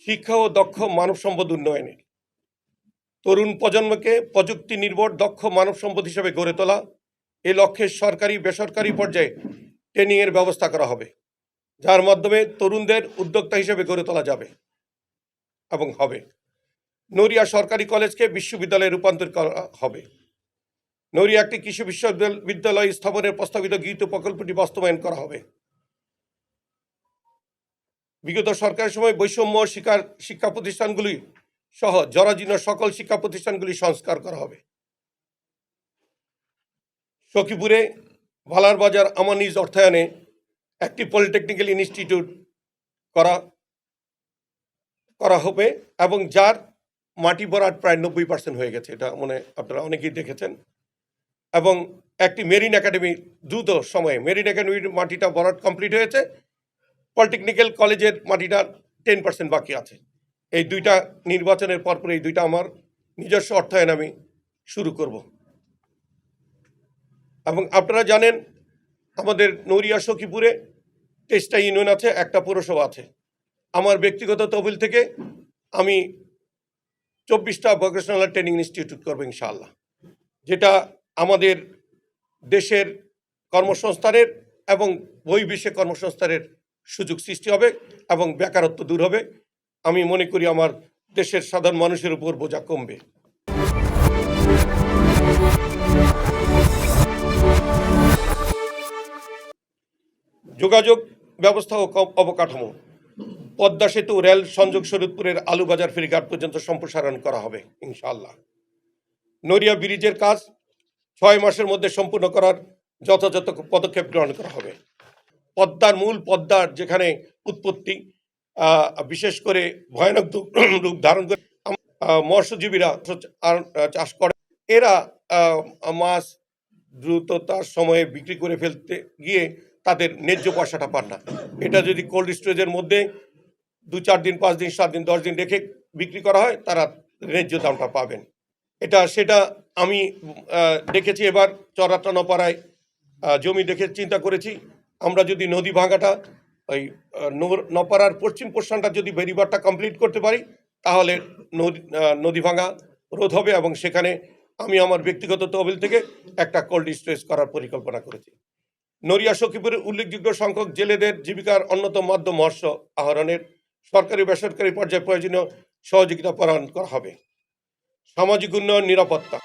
শিক্ষা ও দক্ষ মানব সম্পদ উন্নয়নে তরুণ প্রজন্মকে প্রযুক্তি নির্ভর দক্ষ মানব সম্পদ হিসেবে গড়ে তোলা, এ লক্ষ্যে সরকারি বেসরকারি পর্যায়ে ট্রেনিংয়ের ব্যবস্থা করা হবে, যার মাধ্যমে তরুণদের উদ্যোক্তা হিসেবে গড়ে তোলা যাবে এবং হবে। নড়িয়া সরকারি কলেজকে বিশ্ববিদ্যালয়ে রূপান্তর করা হবে। নড়িয়া একটি কৃষি বিশ্ববিদ্যালয় স্থাপনের প্রস্তাবিত গৃহীত প্রকল্পটি বাস্তবায়ন করা হবে। বিগত সরকারের সময় বৈষম্য শিক্ষা প্রতিষ্ঠানগুলি সহ জরাজীর্ণ সকল শিক্ষা প্রতিষ্ঠানগুলি সংস্কার করা হবে। সখীপুরে ভালার বাজার আমার নিজ অর্থায়নে একটি পলিটেকনিক্যাল ইনস্টিটিউট করা হবে এবং যার মাটি ভরাট প্রায় 90% হয়ে গেছে, এটা আপনারা অনেকেই দেখেছেন। এবং একটি মেরিন একাডেমি দ্রুত সময়ে মেরিন একাডেমির মাটিটা ভরাট কমপ্লিট হয়েছে, পলিটেকনিক্যাল কলেজের মাটিটা 10% বাকি আছে। এই দুইটা নির্বাচনের পরপর এই দুইটা আমার নিজস্ব অর্থায়ন আমি শুরু করব। এবং আপনারা জানেন আমাদের নড়িয়া সখীপুরে 23টা ইউনিয়ন আছে, একটা পৌরসভা আছে। আমার ব্যক্তিগত তহবিল থেকে আমি 24টা ভোকেশনাল ট্রেনিং ইনস্টিটিউট করবো ইনশাআল্লাহ, যেটা আমাদের দেশের কর্মসংস্থানের এবং বহির্বিশ্বে কর্মসংস্থানের সুযোগ সৃষ্টি হবে এবং বেকারত্ব দূর হবে। আমি মনে করি আমার দেশের সাধারণ মানুষের উপর বোঝা কমবে। যোগাযোগ ব্যবস্থা ও অবকাঠামো, পদ্মা সেতু, রেল সংযোগ শরীয়তপুরের আলুবাজার ফেরিঘাট পর্যন্ত সম্প্রসারণ করা হবে ইনশাআল্লাহ। নড়িয়া ব্রিজের কাজ 6 মাসের মধ্যে সম্পূর্ণ করার যথাযথ পদক্ষেপ গ্রহণ করা হবে। পদ্মার যেখানে উৎপত্তি, বিশেষ করে ভয়ানক রূপ ধারণ করে মৎস্যজীবীরা চাষ করে, এরা মাছ দ্রুততার সময়ে বিক্রি করে ফেলতে গিয়ে তাদের ন্যায্য পয়সাটা পান না। এটা যদি কোল্ড স্টোরেজের মধ্যে 2-4 দিন, 5 দিন, 7 দিন, 10 দিন রেখে বিক্রি করা হয়, তারা ন্যায্য দামটা পাবেন। সেটা আমি দেখেছি। এবার চরাটা নপাড়ায় জমি দেখে চিন্তা করেছি, আমরা যদি নদী ভাঙাটা ওই নপাড়ার পশ্চিম পোর্শনটা যদি বেরিবারটা কমপ্লিট করতে পারি, তাহলে নদী ভাঙা রোধ হবে এবং সেখানে আমি আমার ব্যক্তিগত তহবিল থেকে একটা কোল্ড স্টোরেজ করার পরিকল্পনা করেছি। নড়িয়া সখীপুরের উল্লেখযোগ্য সংখ্যক জেলেদের জীবিকার অন্যতম মাধ্যম মৎস্য আহরণের সরকারি বেসরকারি পর্যায়ে প্রয়োজনীয় সহযোগিতা প্রদান করা হবে। সামাজিক উন্নয়ন, নিরাপত্তা,